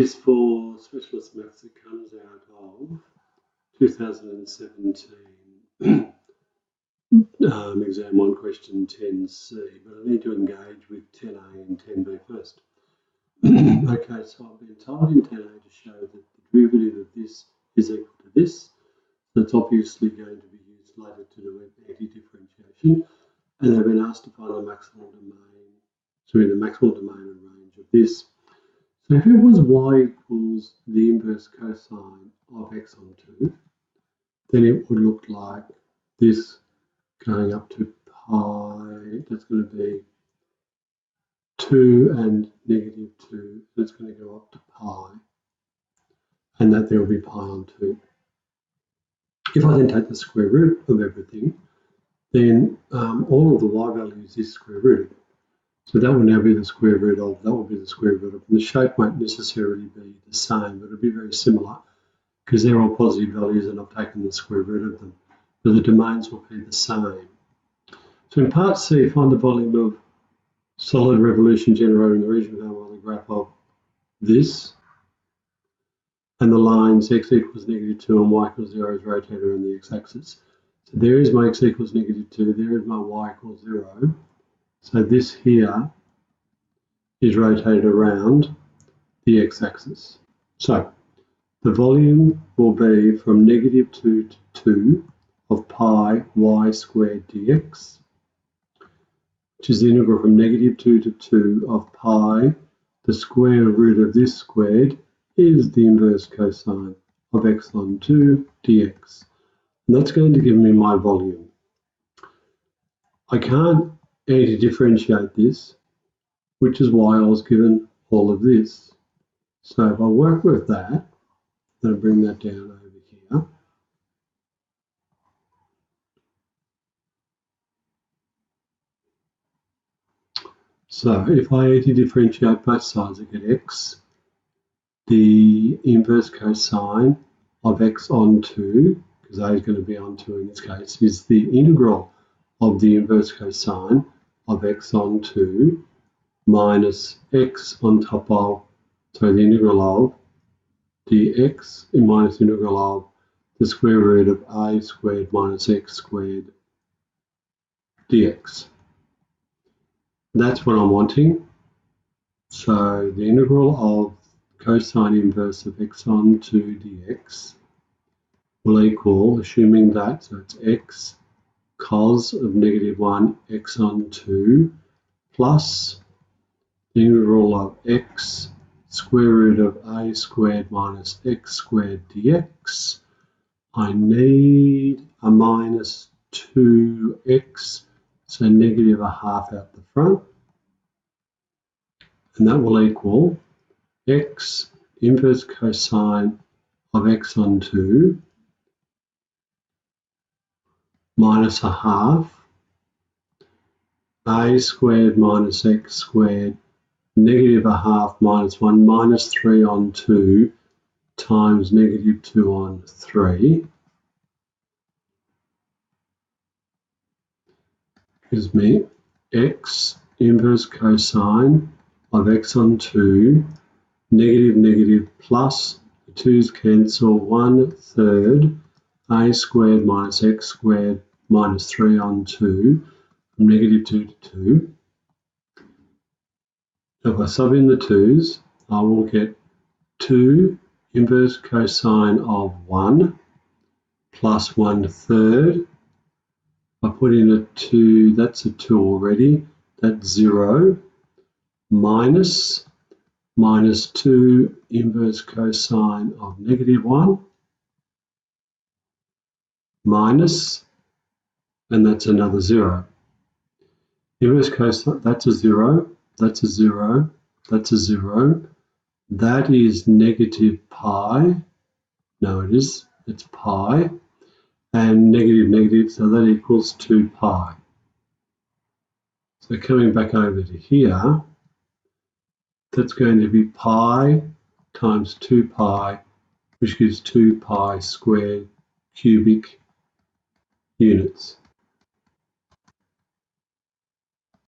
is for specialist maths that comes out of 2017 exam 1 question 10C, but I need to engage with 10A and 10B first. Okay, so I've been told in 10A to show that the derivative of this is equal to this. So it's obviously going to be used later to do anti-differentiation, and they've been asked to find the maximal domain, the maximal domain and range of this. So if it was y equals the inverse cosine of x on 2, then it would look like this going up to pi. That's going to be 2 and negative 2. That's going to go up to pi, and that there will be pi on 2. If I then take the square root of everything, then all of the y values is square rooted. So that will now be the square root of, that will be the square root of, and the shape won't necessarily be the same, but it'll be very similar because they're all positive values and I've taken the square root of them. But the domains will be the same. So in part C, find the volume of solid revolution generated in the region found by the graph of this, and the lines x equals negative 2 and y equals 0 is rotated around the x-axis. So there is my x equals negative 2, there is my y equals 0. So this here is rotated around the x-axis. So the volume will be from negative 2 to 2 of pi y squared dx, which is the integral from negative 2 to 2 of pi, the square root of this squared is the inverse cosine of x on 2 dx. And that's going to give me my volume. I can't anti-differentiate this, which is why I was given all of this. So if I work with that, then I bring that down over here. So if I anti-differentiate both sides, I get x. The inverse cosine of x on 2, because a is going to be on 2 in this case, is the integral of the inverse cosine of x on 2 minus x on top of, so the integral of dx minus integral of the square root of a squared minus x squared dx. That's what I'm wanting. So the integral of cosine inverse of x on 2 dx will equal, assuming that, so it's x cos of negative 1 x on 2 plus the integral of x square root of a squared minus x squared dx. I need a minus 2x, so negative a half out the front, and that will equal x inverse cosine of x on 2 minus a half a squared minus x squared negative a half minus 1 minus 3 on 2 times negative 2 on 3 gives me x inverse cosine of x on 2 negative negative plus the 2's cancel 1/3 a squared minus x squared minus 3 on 2 from negative 2 to 2. If I sub in the 2's, I will get 2 inverse cosine of 1 plus 1/3. I put in a 2, that's a 2 already, that's 0, minus 2 inverse cosine of negative 1, minus, and that's another 0. Inverse cosine, that's a 0, that's a 0, that's a 0. That is negative pi. No, it is. It's pi. And negative, negative, so that equals 2 pi. So coming back over to here, that's going to be pi times 2 pi, which gives 2 pi squared cubic units.